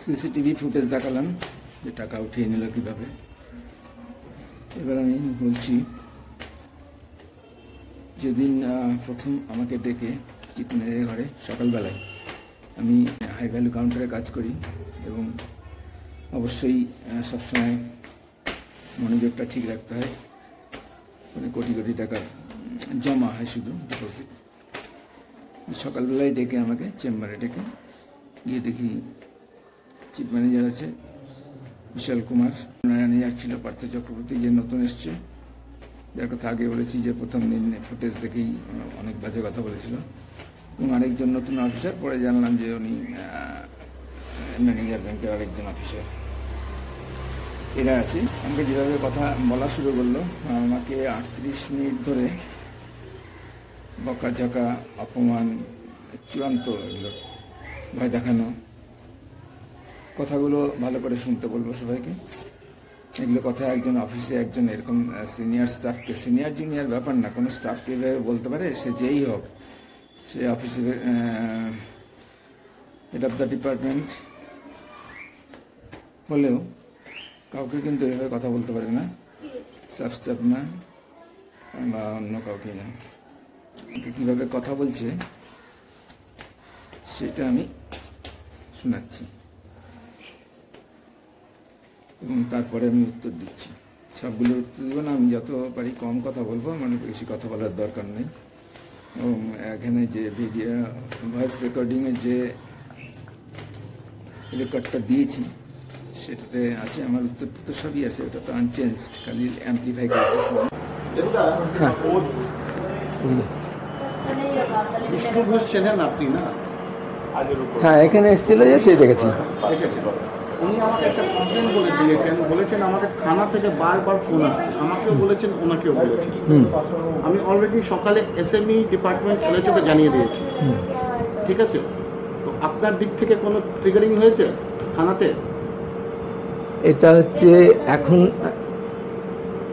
CCTV footage দেখালাম যে টাকা উঠিয়ে নিল কিভাবে। এবার আমি বলছি, যেদিন প্রথম আমাকে ডেকে চিকনের ঘরে সকালবেলায়, আমি হাই ভ্যালু কাউন্টারে কাজ করি এবং অবশ্যই সবসময় মনোযোগটা ঠিক রাখতে হয়। মানে কোটি কোটি টাকা জমা হয় শুধু ডিপোজিট। সকালবেলায় ডেকে আমাকে চেম্বারে ডেকে গিয়ে দেখি চিফ ম্যানেজার আছে বিশাল কুমার, ম্যানেজার ছিল পার্থ চক্রবর্তী, যে নতুন এসছে, যার কথা আগে বলেছি যে প্রথম দিন ফুটেজ দেখেই অনেক বাজে কথা বলেছিল, এবং আরেকজন নতুন অফিসার, পরে জানলাম যে উনি ম্যানেজার ব্যাংকের আরেকজন অফিসার। এরা আছে। আমাকে যেভাবে কথা বলা শুরু করলো, আমাকে 38 মিনিট ধরে বকাঝকা, অপমান, চূড়ান্ত এগুলো ভয় দেখানো, কথাগুলো ভালো করে শুনতে বলবো সবাইকে। এগুলো কথা একজন অফিসে একজন এরকম সিনিয়র স্টাফকে, সিনিয়র জুনিয়র ব্যাপার না, কোনো স্টাফকে এভাবে বলতে পারে? সে যেই হোক, সে অফিসের হেড অফ দ্য ডিপার্টমেন্ট হলেও কাউকে কিন্তু এভাবে কথা বলতে পারে না, সাব স্টাফ না বা অন্য কাউকে না। কীভাবে কথা বলছে সেটা আমি শোনাচ্ছি এবং তারপরে আমি উত্তর দিচ্ছি। সবগুলোর উত্তর দেবো না, আমি যত পারি কম কথা বলবো, মানে বেশি কথা বলার দরকার নেই। এবং এখানে যে ভিডিও ভয়েস রেকর্ডিংয়ের যে রেকর্ডটা দিয়েছি সেটাতে আছে আমার উত্তর সবই আছে, ওটা তো আনচেঞ্জ, খালি অ্যাম্পলিফাই করেছে। হ্যাঁ, এখানে এসেছিল যে সে দেখেছি। উনি আমাকে একটা কমপ্লেন বলে দিয়েছেন, বলেছেন আমাকে থানা থেকে বারবার ফোন আসছে, আমাকেও বলেছেন, ওনাকেও বলেছেন। আমি অলরেডি সকালে এসএমই ডিপার্টমেন্ট এলএচওকে জানিয়ে দিয়েছি, ঠিক আছে? তো আপনার দিক থেকে কোনো ট্রিগারিং হয়েছে থানাতে? এটা হচ্ছে এখন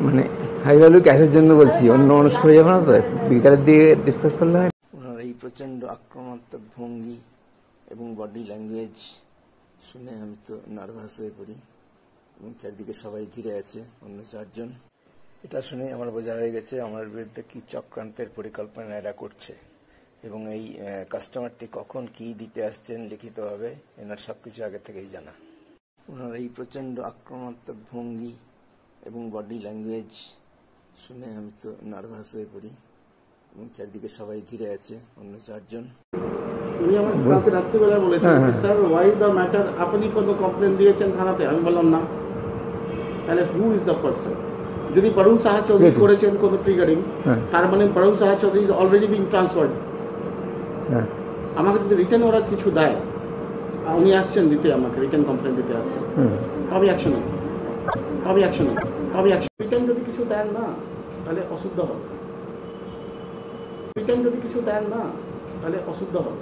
মানে হাই ভ্যালু ক্যাশের জন্য বলছি, অন্য মানুষ হয়ে যাবে না তো, বিকালের দিকে ডিসকাস করলে হয়। ওনার এই প্রচণ্ড আক্রমণাত্মক ভঙ্গি এবং বডি ল্যাঙ্গুয়েজ শুনে আমি তো নার্ভাস হয়ে পড়ি, এবং চারদিকে সবাই ঘিরে আছে, অন্য চারজন। এটা শুনে আমার বোঝা হয়ে গেছে আমার বিরুদ্ধে কি চক্রান্তের পরিকল্পনা এরা করছে, এবং এই কাস্টমারটি কখন কি দিতে আসছেন লিখিতভাবে এনার সবকিছু আগে থেকেই জানা। ওনার এই প্রচণ্ড আক্রমণাত্মক ভঙ্গি এবং বডি ল্যাঙ্গুয়েজ শুনে আমি তো নার্ভাস হয়ে পড়ি, এবং চারদিকে সবাই ঘিরে আছে, অন্য চারজন। উনি আমাকে কালকে রাত্রিবেলা বলেছেন, স্যার ওয়াই দ্য ম্যাটার, আপনি কোনো কমপ্লেন দিয়েছেন থানাতে? আমি বললাম না। তাহলে হু ইজ দ্য পারসন? যদি বরুণ সাহা চৌধুরী করেছেন কোনো ট্রিগারিং, তার মানে Varun Saha Chowdhury is already being transferred. আমাকে যদি রিটার্ন ওরা কিছু দেয়, উনি আসছেন দিতে, আমাকে রিটার্ন কমপ্লেন দিতে আসছেন, তবে অ্যাকশন হবে, তবে অ্যাকশন হবে, তবে অ্যাকশন। রিটার্ন যদি কিছু দেন না তাহলে অশুদ্ধ হবে, রিটার্ন যদি কিছু দেন না তাহলে অশুদ্ধ হবে।